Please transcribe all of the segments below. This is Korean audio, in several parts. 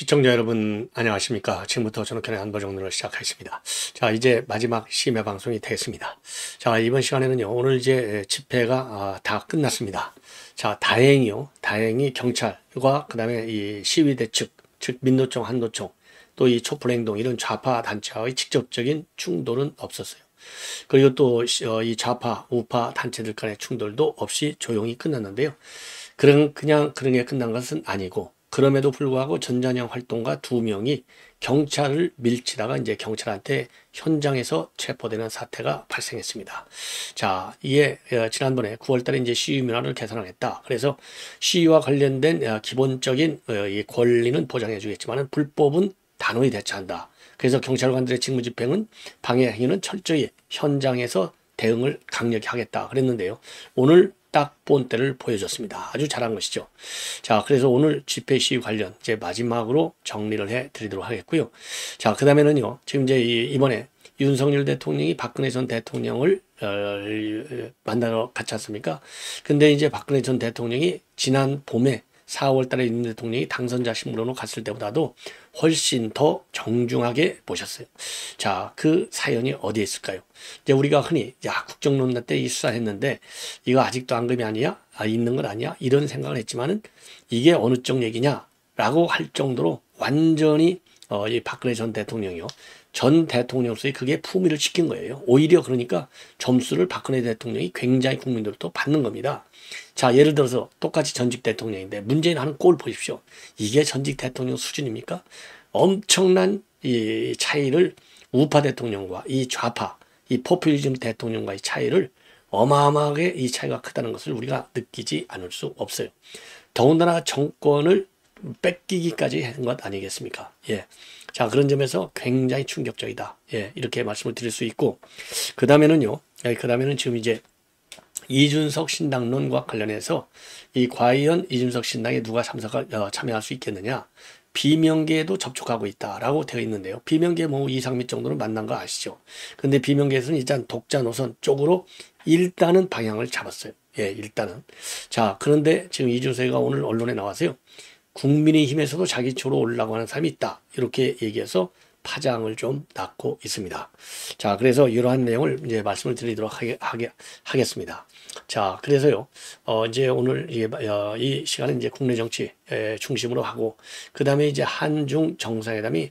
시청자 여러분 안녕하십니까. 지금부터 전국현의 한보정론을 시작하겠습니다. 자, 이제 마지막 심야 방송이 되겠습니다. 자, 이번 시간에는요, 오늘 이제 집회가 다 끝났습니다. 자, 다행히 경찰과 그 다음에 이 시위대 즉 민노총, 한노총, 또 이 촛불행동 이런 좌파 단체와의 직접적인 충돌은 없었어요. 그리고 또 이 좌파, 우파 단체들 간의 충돌도 없이 조용히 끝났는데요. 그냥 그런 게 끝난 것은 아니고, 그럼에도 불구하고 전자냥 활동가 2명이 경찰을 밀치다가 이제 경찰한테 현장에서 체포되는 사태가 발생했습니다. 자, 이게 지난번에 9월 달에 이제 시위 문화를 개선하겠다. 그래서 시위와 관련된 기본적인 이 권리는 보장해 주겠지만 불법은 단호히 대처한다. 그래서 경찰관들의 직무집행은 방해 행위는 철저히 현장에서 대응을 강력히 하겠다 그랬는데요. 오늘 딱 본때를 보여줬습니다. 아주 잘한 것이죠. 자, 그래서 오늘 집회 시위 관련 이제 마지막으로 정리를 해 드리도록 하겠고요. 자, 그 다음에는요, 지금 이제 이번에 윤석열 대통령이 박근혜 전 대통령을 만나러 갔지 않습니까? 근데 이제 박근혜 전 대통령이 지난 봄에 4월 달에 윤 대통령이 당선자 신문으로 갔을 때보다도 훨씬 더 정중하게 보셨어요. 자, 그 사연이 어디에 있을까요? 이제 우리가 흔히 국정농단 때 이 수사했는데 이거 아직도 안금이 아니야? 있는 건 아니야? 이런 생각을 했지만은 이게 어느 쪽 얘기냐라고 할 정도로 완전히 이 박근혜 전 대통령이요. 전 대통령으로서의 그게 품위를 시킨 거예요. 오히려 그러니까 점수를 박근혜 대통령이 굉장히 국민들부터 받는 겁니다. 자, 예를 들어서 똑같이 전직 대통령인데 문재인 하는 꼴 보십시오. 이게 전직 대통령 수준입니까? 엄청난 이 차이를 우파 대통령과 이 좌파, 이 포퓰리즘 대통령과의 차이를 어마어마하게 이 차이가 크다는 것을 우리가 느끼지 않을 수 없어요. 더군다나 정권을 뺏기기까지 한 것 아니겠습니까? 예. 자, 그런 점에서 굉장히 충격적이다. 예, 이렇게 말씀을 드릴 수 있고, 그 다음에는 지금 이제 이준석 신당론과 관련해서 이 과연 이준석 신당에 누가 참여할 수 있겠느냐? 비명계에도 접촉하고 있다라고 되어 있는데요. 비명계 이상민 정도는 만난 거 아시죠? 근데 비명계에서는 일단 독자 노선 쪽으로 일단은 방향을 잡았어요. 예, 일단은. 자, 그런데 지금 이준석이가 오늘 언론에 나와서요. 국민의힘에서도 자기 쪽으로 오려고 하는 사람이 있다. 이렇게 얘기해서 파장을 좀 낳고 있습니다. 자, 그래서 이러한 내용을 이제 말씀을 드리도록 하겠습니다. 자, 그래서요, 이제 오늘 이 시간은 이제 국내 정치 중심으로 하고, 그 다음에 이제 한중 정상회담이,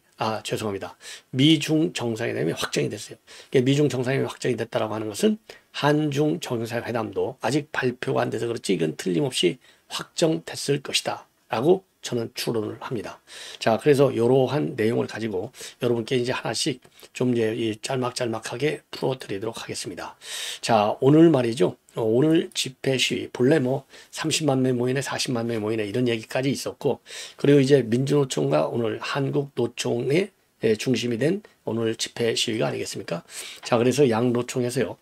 미중 정상회담이 확정이 됐어요. 미중 정상회담이 확정이 됐다라고 하는 것은 한중 정상회담도 아직 발표가 안 돼서 그렇지 이건 틀림없이 확정됐을 것이다. 라고 저는 추론을 합니다. 자, 그래서 이러한 내용을 가지고 여러분께 이제 하나씩 좀 이제 짤막짤막하게 풀어드리도록 하겠습니다. 자, 오늘 말이죠. 오늘 집회 시위, 본래 30만 명 모이네, 40만 명 모이네, 이런 얘기까지 있었고, 그리고 이제 민주노총과 오늘 한국노총의 중심이 된 오늘 집회 시위가 아니겠습니까? 자, 그래서 양 노총에서요,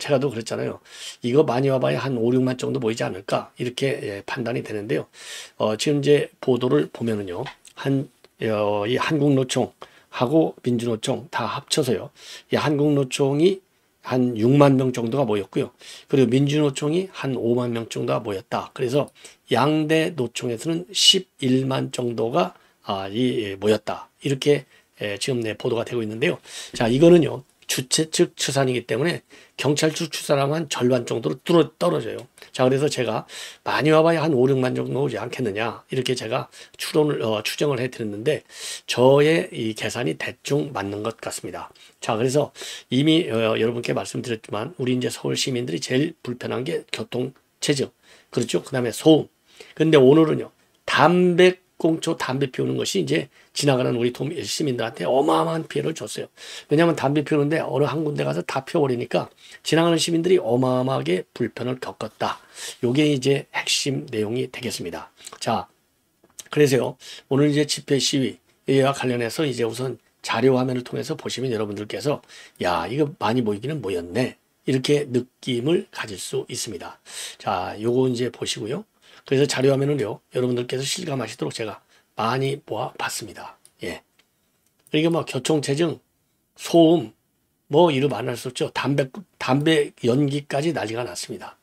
제가도 그랬잖아요. 이거 많이 와봐야 한 5, 6만 정도 모이지 않을까? 이렇게 판단이 되는데요. 지금 이제 보도를 보면은요, 이 한국노총하고 민주노총 다 합쳐서요, 이 한국노총이 한 6만 명 정도가 모였고요. 그리고 민주노총이 한 5만 명 정도가 모였다. 그래서 양대 노총에서는 11만 정도가 모였다. 이렇게 지금 보도가 되고 있는데요. 자, 이거는요, 주최 측 추산이기 때문에 경찰 측 추산하면 절반 정도로 떨어져요. 자, 그래서 제가 많이 와봐야 한 5, 6만 정도 오지 않겠느냐. 이렇게 제가 추정을 해드렸는데, 저의 이 계산이 대충 맞는 것 같습니다. 자, 그래서 이미 여러분께 말씀드렸지만, 우리 이제 서울 시민들이 제일 불편한 게 교통체증. 그렇죠. 그 다음에 소음. 근데 오늘은요, 담배 피우는 것이 이제 지나가는 우리 시민들한테 어마어마한 피해를 줬어요. 왜냐하면 담배 피우는데 어느 한 군데 가서 다 피워버리니까 지나가는 시민들이 어마어마하게 불편을 겪었다. 요게 이제 핵심 내용이 되겠습니다. 자, 그래서요, 오늘 이제 집회 시위와 관련해서 이제 우선 자료 화면을 통해서 보시면 여러분들께서 이거 많이 모이기는 모였네. 이렇게 느낌을 가질 수 있습니다. 자, 요거 이제 보시고요. 그래서 자료 화면을요, 여러분들께서 실감하시도록 제가 많이 모아봤습니다. 예. 그러니까 교통체증, 소음, 이루 말할 수 없죠. 담배 연기까지 난리가 났습니다.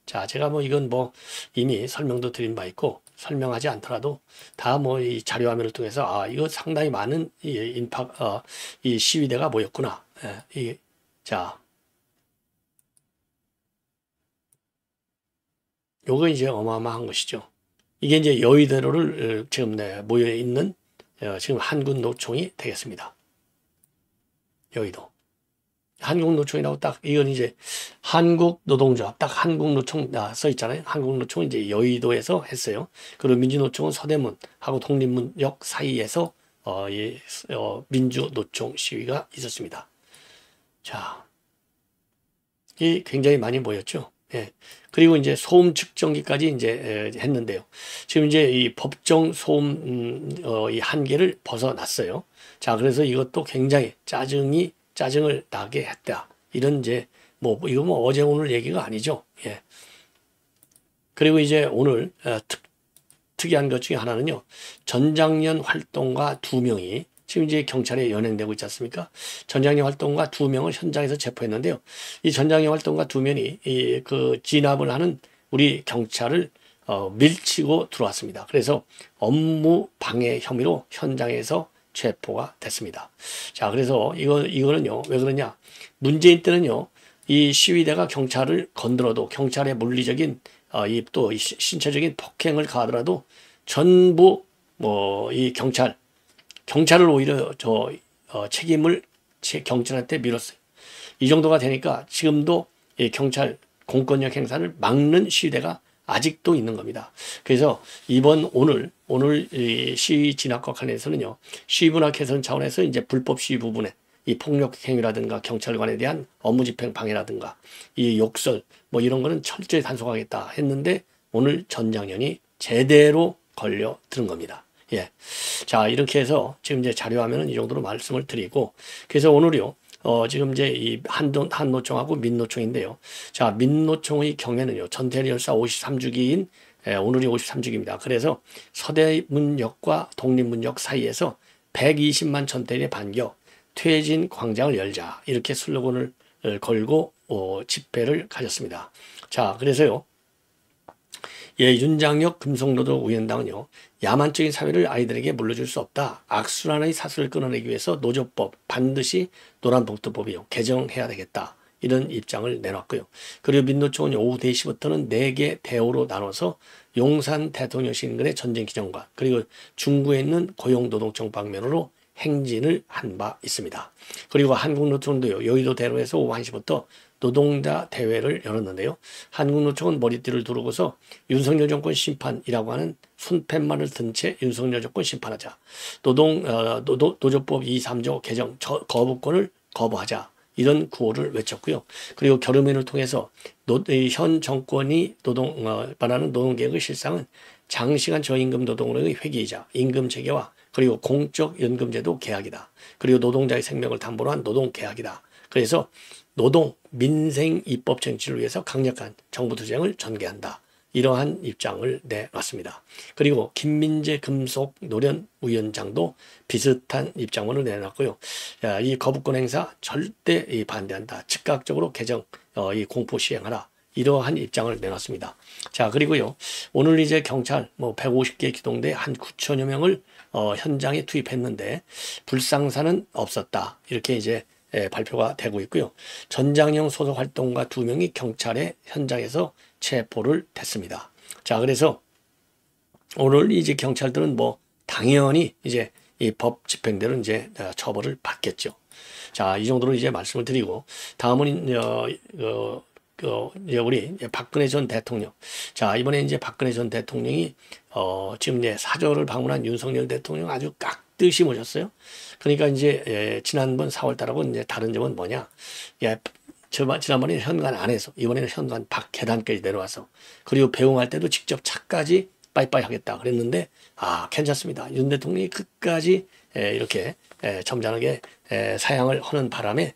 자, 제가 뭐 이건 뭐 이미 설명도 드린 바 있고 설명하지 않더라도 다 뭐 이 자료 화면을 통해서 아, 이거 상당히 많은 이 시위대가 모였구나. 자, 요거 이제 어마어마한 것이죠. 이게 이제 여의도를 지금 모여 있는 지금 한국노총이 되겠습니다. 여의도. 한국노총이라고 딱 이건 이제 한국노동조합 딱 한국노총 써 있잖아요. 한국노총은 이제 여의도에서 했어요. 그리고 민주노총은 서대문하고 독립문역 사이에서 민주노총 시위가 있었습니다. 자, 이 굉장히 많이 모였죠. 예. 그리고 이제 소음 측정기까지 이제 했는데요. 지금 이제 이 법정 소음 이 한계를 벗어났어요. 자, 그래서 이것도 굉장히 짜증을 나게 했다. 이런 이제 이거 뭐 어제 오늘 얘기가 아니죠. 예. 그리고 이제 오늘 특이한 것 중에 하나는요. 전장년 활동가 2명이 지금 이제 경찰에 연행되고 있지 않습니까? 전장년 활동가 2명을 현장에서 체포했는데요. 이 전장년 활동가 2명이 그 진압을 하는 우리 경찰을 밀치고 들어왔습니다. 그래서 업무 방해 혐의로 현장에서 체포가 됐습니다. 자, 그래서 이거는요, 왜 그러냐? 문재인 때는요, 이 시위대가 경찰을 건드려도 경찰의 물리적인 또 신체적인 폭행을 가하더라도 전부 이 경찰을 오히려 책임을 경찰한테 밀었어요. 이 정도가 되니까 지금도 이 경찰 공권력 행사를 막는 시위대가 아직도 있는 겁니다. 그래서 오늘 이 시위 진압과 관련해서는요, 시위 문화 개선 차원에서 이제 불법 시위 부분에 이 폭력 행위라든가 경찰관에 대한 업무 집행 방해라든가 이 욕설 이런 거는 철저히 단속하겠다 했는데 오늘 전장년이 제대로 걸려 들은 겁니다. 예. 자, 이렇게 해서 지금 이제 자료화면은 이 정도로 말씀을 드리고, 그래서 오늘요, 지금 이제 이 한노총하고 민노총인데요. 자, 민노총의 경우에는요, 전태일 열사 53주기인 오늘이 53주기입니다. 그래서 서대문역과 독립문역 사이에서 120만 전태일의 반격, 퇴진 광장을 열자. 이렇게 슬로건을 걸고 집회를 가졌습니다. 자, 그래서요. 예, 윤장혁 금속노동위원장은요, 야만적인 사회를 아이들에게 물려줄 수 없다. 악순환의 사슬을 끊어내기 위해서 노조법, 반드시 노란봉투법이요, 개정해야 되겠다. 이런 입장을 내놨고요. 그리고 민노총은 오후 4시부터는 4개 대호로 나눠서 용산 대통령실 인근의 전쟁기념관, 그리고 중구에 있는 고용노동청 방면으로 행진을 한 바 있습니다. 그리고 한국노총도요, 여의도 대로에서 오후 1시부터 노동자 대회를 열었는데요. 한국노총은 머리띠를 두르고서 윤석열 정권 심판이라고 하는 손팻말을 든 채 윤석열 정권 심판하자. 노조법 2, 3조 개정 거부권을 거부하자. 이런 구호를 외쳤고요. 그리고 결의문을 통해서 현 정권이 말하는 노동개혁의 실상은 장시간 저임금 노동력의 회귀이자 임금 체계와 그리고 공적 연금제도 개혁이다. 그리고 노동자의 생명을 담보로 한 노동개혁이다. 그래서 노동, 민생 입법 쟁취를 위해서 강력한 정부 투쟁을 전개한다. 이러한 입장을 내놨습니다. 그리고 김민재 금속 노련 위원장도 비슷한 입장문을 내놨고요. 이 거부권 행사 절대 반대한다. 즉각적으로 개정, 이 공포 시행하라. 이러한 입장을 내놨습니다. 자, 그리고요. 오늘 이제 경찰 150개 기동대 한 9천여 명을 현장에 투입했는데 불상사는 없었다. 이렇게 이제 발표가 되고 있고요. 전장형 소속 활동가 2명이 경찰의 현장에서 체포를 됐습니다. 자, 그래서 오늘 이제 경찰들은 당연히 이제 이 법 집행대로 이제 처벌을 받겠죠. 자, 이 정도로 이제 말씀을 드리고, 다음은 우리 박근혜 전 대통령. 자, 이번에 이제 박근혜 전 대통령이 지금 이제 사저를 방문한 윤석열 대통령 아주 깍듯이 모셨어요. 그러니까 이제 지난번 4월달하고 이제 다른 점은 뭐냐? 지난번에는 현관 안에서, 이번에는 현관 밖 계단까지 내려와서, 그리고 배웅할 때도 직접 차까지 빠이빠이 하겠다 그랬는데, 괜찮습니다. 윤 대통령이 끝까지 이렇게 점잖게 사양을 하는 바람에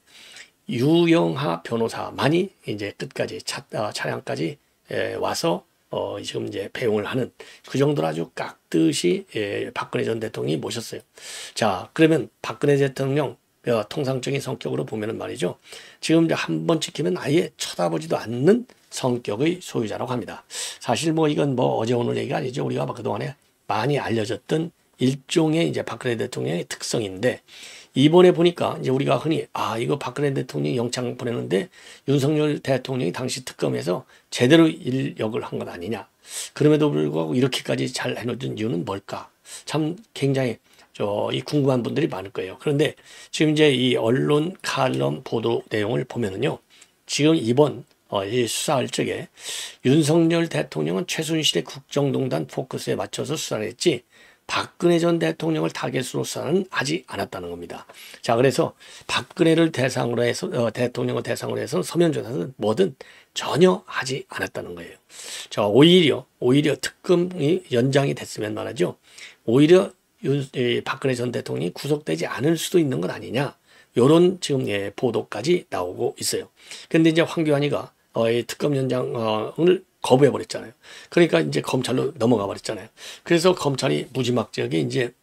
유영하 변호사만이 이제 끝까지 차량까지 와서 지금 이제 배웅을 하는 그 정도로 아주 깍듯이 박근혜 전 대통령이 모셨어요. 자, 그러면 박근혜 대통령 통상적인 성격으로 보면은 말이죠. 지금 이제 한 번 찍히면 아예 쳐다보지도 않는 성격의 소유자라고 합니다. 사실 뭐 이건 뭐 어제 오늘 얘기가 아니죠. 우리가 그동안에 많이 알려졌던 일종의 이제 박근혜 대통령의 특성인데, 이번에 보니까 이제 우리가 흔히 이거 박근혜 대통령이 영장 보내는데 윤석열 대통령이 당시 특검에서 제대로 인력을 한 것 아니냐. 그럼에도 불구하고 이렇게까지 잘 해놓은 이유는 뭘까? 참 굉장히 이 궁금한 분들이 많을 거예요. 그런데 지금 이제 이 언론 칼럼 보도 내용을 보면은요, 지금 이번 이 수사할 적에 윤석열 대통령은 최순실의 국정농단 포커스에 맞춰서 수사를 했지 박근혜 전 대통령을 타겟으로 수사는 하지 않았다는 겁니다. 자, 그래서 박근혜를 대상으로 해서 대통령을 대상으로 해서 서면 조사는 뭐든 전혀 하지 않았다는 거예요. 자, 오히려 특검이 연장이 됐으면 말이죠. 오히려 박근혜 전 대통령이 구속되지 않을 수도 있는 것 아니냐. 요런 지금 보도까지 나오고 있어요. 근데 이제 황교안이가 이 특검 연장을 거부해 버렸잖아요. 그러니까 이제 검찰로 넘어가 버렸잖아요. 그래서 검찰이 무지막지하게 이제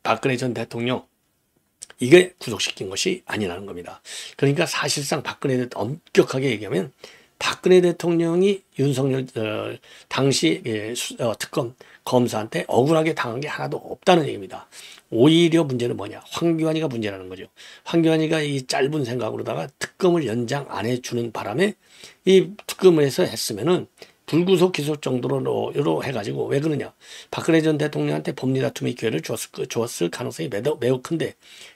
박근혜 전 대통령 이게 구속시킨 것이 아니라는 겁니다. 그러니까 사실상 박근혜 엄격하게 얘기하면 박근혜 대통령이 윤석열 당시 특검 검사한테 억울하게 당한 게 하나도 없다는 얘기입니다. 오히려 문제는 뭐냐? 황교안이가 문제라는 거죠. 황교안이가 이 짧은 생각으로다가 특검을 연장 안 해주는 바람에 이 특검을 해서 했으면은 불구속 기소 정도로 해가지고, 왜 그러냐? 박근혜 전 대통령한테 법리 다툼의 기회를 주었을 가능성이 매우 큰데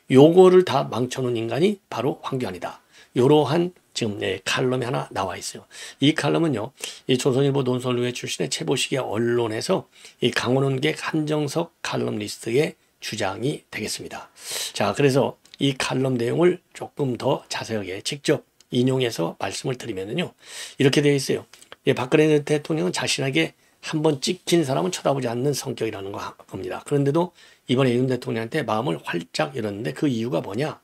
요거를 다 망쳐놓은 인간이 바로 황교안이다. 요러한 지금 칼럼이 하나 나와 있어요. 이 칼럼은요, 이 조선일보 논설위회 출신의 최보식의 언론에서 이 강원원객 한정석 칼럼리스트의 주장이 되겠습니다. 자, 그래서 이 칼럼 내용을 조금 더 자세하게 직접 인용해서 말씀을 드리면요, 이렇게 되어 있어요. 박근혜 대통령은 자신에게 한번 찍힌 사람은 쳐다보지 않는 성격이라는 겁니다. 그런데도 이번에 윤 대통령한테 마음을 활짝 열었는데 그 이유가 뭐냐?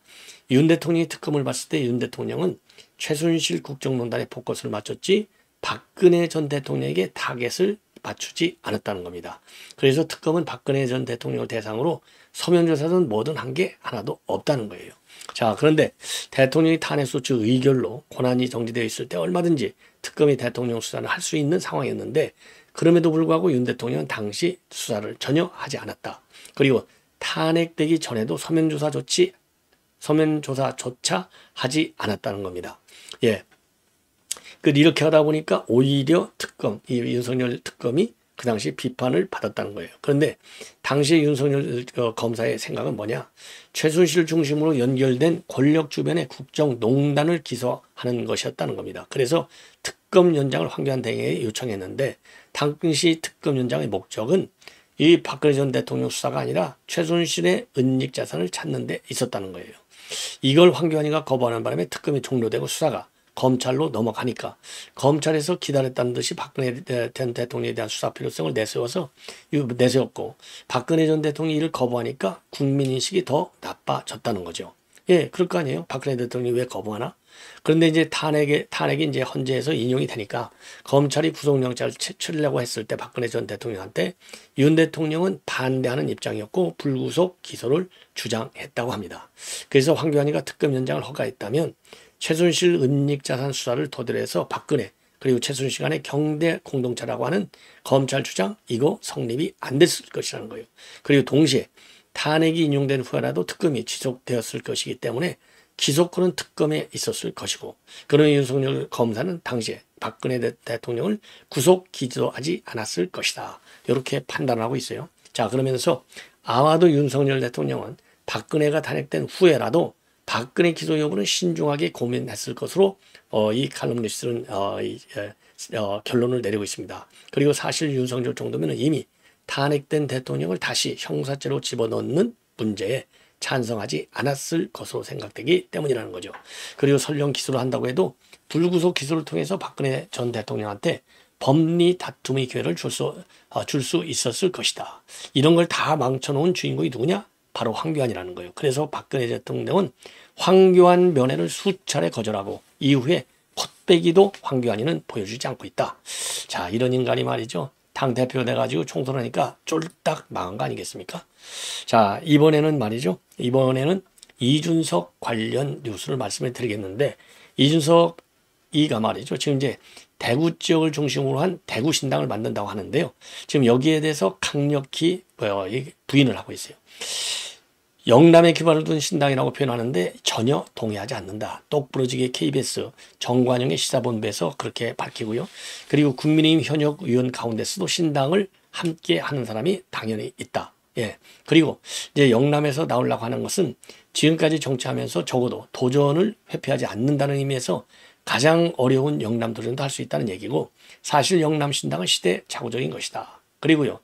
윤 대통령이 특검을 봤을 때 윤 대통령은 최순실 국정농단에 포커스를 맞췄지 박근혜 전 대통령에게 타겟을 맞추지 않았다는 겁니다. 그래서 특검은 박근혜 전 대통령을 대상으로 서면 조사든 뭐든 한 게 하나도 없다는 거예요. 자, 그런데 대통령이 탄핵소추 의결로 권한이 정지되어 있을 때 얼마든지 특검이 대통령 수사를 할 수 있는 상황이었는데, 그럼에도 불구하고 윤 대통령은 당시 수사를 전혀 하지 않았다. 그리고 탄핵되기 전에도 서면조사조차 하지 않았다는 겁니다. 예. 이렇게 하다 보니까 오히려 이 윤석열 특검이 그 당시 비판을 받았다는 거예요. 그런데 당시 윤석열 검사의 생각은 뭐냐? 최순실 중심으로 연결된 권력 주변의 국정농단을 기소하는 것이었다는 겁니다. 그래서 특검 연장을 황교안 대행에게 요청했는데, 당시 특검 연장의 목적은 이 박근혜 전 대통령 수사가 아니라 최순실의 은닉 자산을 찾는 데 있었다는 거예요. 이걸 황교안이가 거부하는 바람에 특검이 종료되고 수사가 검찰로 넘어가니까 검찰에서 기다렸다는 듯이 박근혜 전 대통령에 대한 수사 필요성을 내세웠고, 박근혜 전 대통령이 이를 거부하니까 국민인식이 더 나빠졌다는 거죠. 예, 그럴 거 아니에요. 박근혜 대통령이 왜 거부하나? 그런데 이제 탄핵이 이제 헌재에서 인용이 되니까 검찰이 구속영장을 치려고 했을 때 박근혜 전 대통령한테 윤 대통령은 반대하는 입장이었고 불구속 기소를 주장했다고 합니다. 그래서 황교안이가 특검 연장을 허가했다면 최순실 은닉자산 수사를 토대로 해서 박근혜 그리고 최순실 간의 경대 공동체라고 하는 검찰 주장, 이거 성립이 안 됐을 것이라는 거예요. 그리고 동시에 탄핵이 인용된 후에라도 특검이 지속되었을 것이기 때문에 기소권은 특검에 있었을 것이고, 그러면 윤석열 검사는 당시에 박근혜 대통령을 구속 기소하지 않았을 것이다. 이렇게 판단하고 있어요. 자, 그러면서 아마도 윤석열 대통령은 박근혜가 탄핵된 후에라도 박근혜 기소 여부는 신중하게 고민했을 것으로 이 칼럼니스트는 결론을 내리고 있습니다. 그리고 사실 윤석열 정도면 이미 탄핵된 대통령을 다시 형사죄로 집어넣는 문제에 찬성하지 않았을 것으로 생각되기 때문이라는 거죠. 그리고 설령 기소를 한다고 해도 불구속 기소를 통해서 박근혜 전 대통령한테 법리 다툼의 기회를 줄 수 있었을 것이다. 이런 걸 다 망쳐놓은 주인공이 누구냐? 바로 황교안이라는 거예요. 그래서 박근혜 대통령은 황교안 면회를 수차례 거절하고 이후에 콧배기도 황교안이는 보여주지 않고 있다. 자, 이런 인간이 말이죠. 당대표 돼가지고 총선하니까 쫄딱 망한 거 아니겠습니까? 자, 이번에는 말이죠. 이번에는 이준석 관련 뉴스를 말씀을 드리겠는데, 이준석 이가 말이죠. 지금 이제 대구 지역을 중심으로 한 대구 신당을 만든다고 하는데요. 지금 여기에 대해서 강력히 부인을 하고 있어요. 영남에 기반을 둔 신당이라고 표현하는데 전혀 동의하지 않는다. 똑부러지게 KBS 정관용의 시사본부에서 그렇게 밝히고요. 그리고 국민의힘 현역 의원 가운데서도 신당을 함께 하는 사람이 당연히 있다. 예. 그리고 이제 영남에서 나오려고 하는 것은 지금까지 정치하면서 적어도 도전을 회피하지 않는다는 의미에서 가장 어려운 영남 도전도 할 수 있다는 얘기고, 사실 영남 신당은 시대착오적인 것이다. 그리고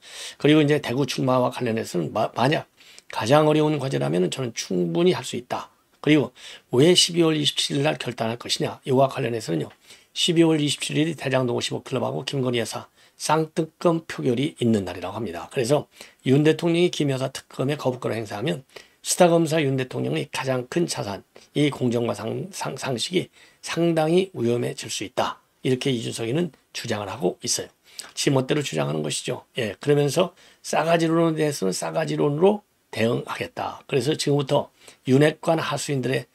이제 대구 출마와 관련해서는 만약 가장 어려운 과제라면 저는 충분히 할 수 있다. 그리고 왜 12월 27일 날 결단할 것이냐, 이와 관련해서는요, 12월 27일이 대장동 55클럽하고 김건희 여사 쌍특검 표결이 있는 날이라고 합니다. 그래서 윤 대통령이 김 여사 특검에 거부권을 행사하면 수사검사 윤 대통령의 가장 큰 자산, 이 공정과 상식이 상당히 위험해질 수 있다. 이렇게 이준석이는 주장을 하고 있어요. 지멋대로 주장하는 것이죠. 예, 그러면서 싸가지론에 대해서는 싸가지론으로 대응하겠다. 그래서 지금부터 윤핵관 하수인들의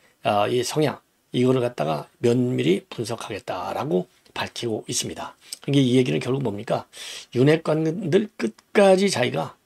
이 성향, 이거를 갖다가 면밀히 분석하겠다라고 밝히고 있습니다. 그러니까 이 얘기는 결국 뭡니까? 윤핵관들 끝까지 자기가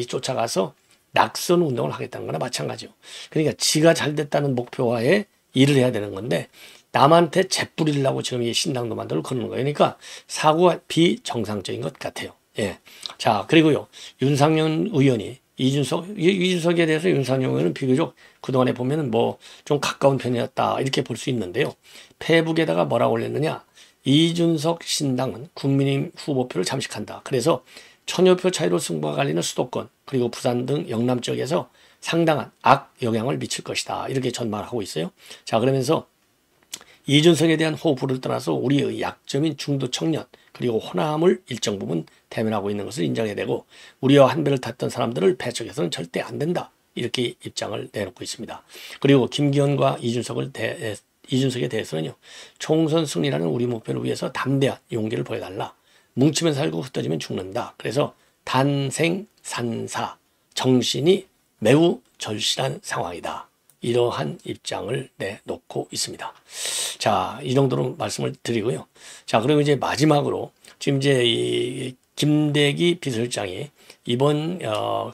쫓아가서 낙선 운동을 하겠다는 거나 마찬가지요. 그러니까 지가 잘 됐다는 목표와에 일을 해야 되는 건데 남한테 재뿌리려고 지금 이 신당도 만들고 그러는 거예요. 그러니까 사고가 비정상적인 것 같아요. 예. 자, 그리고요. 윤상현 의원이 이준석에 대해서 윤상현 의원은 비교적 그동안에 보면은 뭐 좀 가까운 편이었다. 이렇게 볼 수 있는데요. 페북에다가 뭐라고 올렸느냐. 이준석 신당은 국민의힘 후보표를 잠식한다. 그래서 1000여 표 차이로 승부가 갈리는 수도권 그리고 부산 등 영남 지역에서 상당한 악영향을 미칠 것이다. 이렇게 전망을 하고 있어요. 자, 그러면서 이준석에 대한 호불호를 떠나서 우리의 약점인 중도 청년 그리고 호남을 일정 부분 대면하고 있는 것을 인정해야 되고 우리와 한 배를 탔던 사람들을 배척해서는 절대 안 된다. 이렇게 입장을 내놓고 있습니다. 그리고 김기현과 이준석에 대해서는요. 총선 승리라는 우리 목표를 위해서 담대한 용기를 보여달라. 뭉치면 살고 흩어지면 죽는다. 그래서 단생산사 정신이 매우 절실한 상황이다. 이러한 입장을 내놓고 있습니다. 자, 이 정도로 말씀을 드리고요. 자, 그리고 이제 마지막으로 지금 이제 이 김대기 비서실장이 이번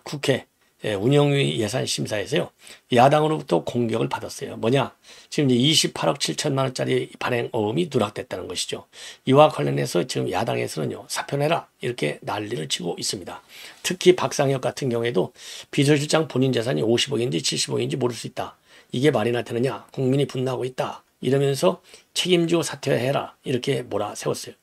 국회 운영위 예산심사에서요. 야당으로부터 공격을 받았어요. 뭐냐? 지금 이제 28억 7천만 원짜리 발행 어음이 누락됐다는 것이죠. 이와 관련해서 지금 야당에서는요. 사표내라 이렇게 난리를 치고 있습니다. 특히 박상혁 같은 경우에도 비서실장 본인 재산이 50억인지 70억인지 모를 수 있다. 이게 말이나 되느냐? 국민이 분노하고 있다. 이러면서 책임지고 사퇴해라 이렇게 몰아세웠어요.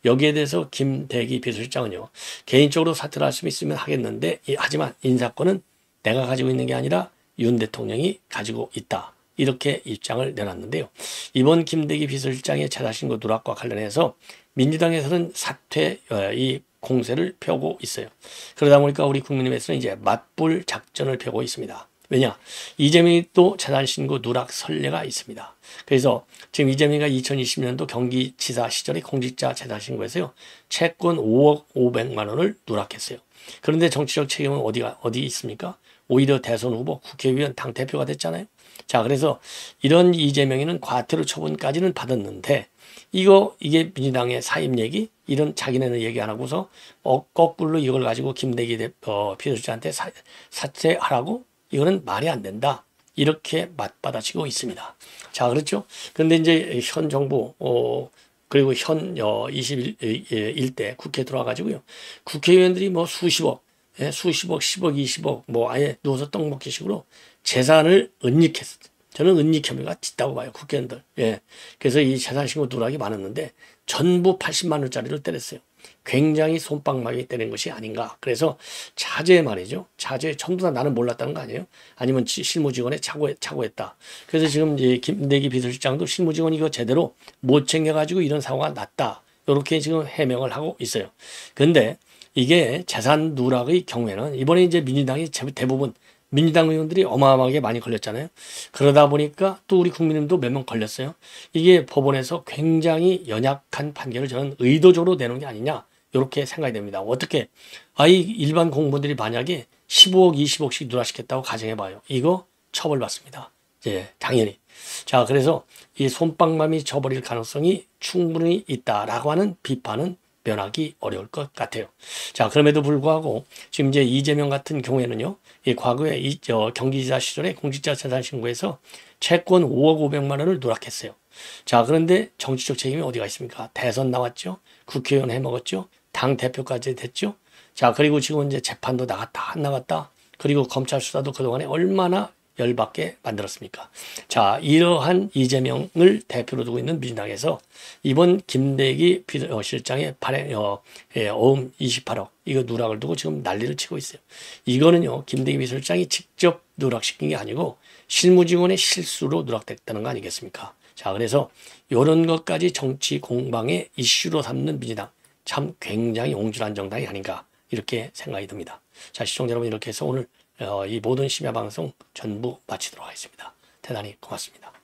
여기에 대해서 김대기 비서실장은요. 개인적으로 사퇴를 할 수 있으면 하겠는데 하지만 인사권은 내가 가지고 있는 게 아니라 윤 대통령이 가지고 있다. 이렇게 입장을 내놨는데요. 이번 김대기 비서실장의 재산신고 누락과 관련해서 민주당에서는 사퇴 이 공세를 펴고 있어요. 그러다 보니까 우리 국민의힘에서는 이제 맞불 작전을 펴고 있습니다. 왜냐? 이재명이 또 재산신고 누락 선례가 있습니다. 그래서 지금 이재명이가 2020년도 경기지사 시절에 공직자 재산신고에서요. 채권 5억 500만 원을 누락했어요. 그런데 정치적 책임은 어디 있습니까? 오히려 대선 후보, 국회의원, 당대표가 됐잖아요. 자, 그래서 이런 이재명이는 과태료 처분까지는 받았는데 이게 민주당의 사임 얘기 이런 자기네는 얘기 안 하고서 거꾸로 이걸 가지고 김대기 비서실장한테 사퇴하라고 이거는 말이 안 된다. 이렇게 맞받아치고 있습니다. 자, 그렇죠. 그런데 이제 현 정부, 그리고 현 21대 국회 들어와가지고요. 국회의원들이 뭐 수십억, 10억, 20억, 뭐 아예 누워서 떡 먹기 식으로 재산을 은닉했어요. 저는 은닉 혐의가 짙다고 봐요. 국회의원들. 예. 그래서 이 재산신고 누락이 많았는데 전부 80만 원짜리를 때렸어요. 굉장히 손방망이 때린 것이 아닌가. 그래서 자제 말이죠. 자제 전부 다 나는 몰랐다는 거 아니에요? 아니면 실무직원에 착오했다. 그래서 지금 이제 김대기 비서실장도 실무직원 이거 제대로 못 챙겨가지고 이런 사고가 났다. 이렇게 지금 해명을 하고 있어요. 근데 이게 재산 누락의 경우에는 이번에 이제 민주당이 대부분 민주당 의원들이 어마어마하게 많이 걸렸잖아요. 그러다 보니까 또 우리 국민님도 몇 명 걸렸어요. 이게 법원에서 굉장히 연약한 판결을 저는 의도적으로 내놓은 게 아니냐. 이렇게 생각이 됩니다. 어떻게? 일반 공무원들이 만약에 15억, 20억씩 누락시켰다고 가정해봐요. 이거 처벌받습니다. 예, 당연히. 자, 그래서 이 솜방망이 쳐버릴 가능성이 충분히 있다라고 하는 비판은 면하기 어려울 것 같아요. 자, 그럼에도 불구하고 지금 이제 이재명 같은 경우에는요, 이 과거에 경기지사 시절에 공직자재산신고에서 채권 5억 500만 원을 누락했어요. 자, 그런데 정치적 책임이 어디가 있습니까? 대선 나왔죠. 국회의원 해먹었죠. 당 대표까지 됐죠. 자, 그리고 지금 이제 재판도 나갔다 안 나갔다. 그리고 검찰 수사도 그동안에 얼마나 열받게 만들었습니까? 자, 이러한 이재명을 대표로 두고 있는 민주당에서 이번 김대기 실장의 어음 28억 이거 누락을 두고 지금 난리를 치고 있어요. 이거는요, 김대기 비서실장이 직접 누락시킨 게 아니고 실무직원의 실수로 누락됐다는 거 아니겠습니까? 자, 그래서 이런 것까지 정치 공방의 이슈로 삼는 민주당 참 굉장히 옹졸한 정당이 아닌가 이렇게 생각이 듭니다. 자, 시청자 여러분, 이렇게 해서 오늘 이 모든 심야 방송 전부 마치도록 하겠습니다. 대단히 고맙습니다.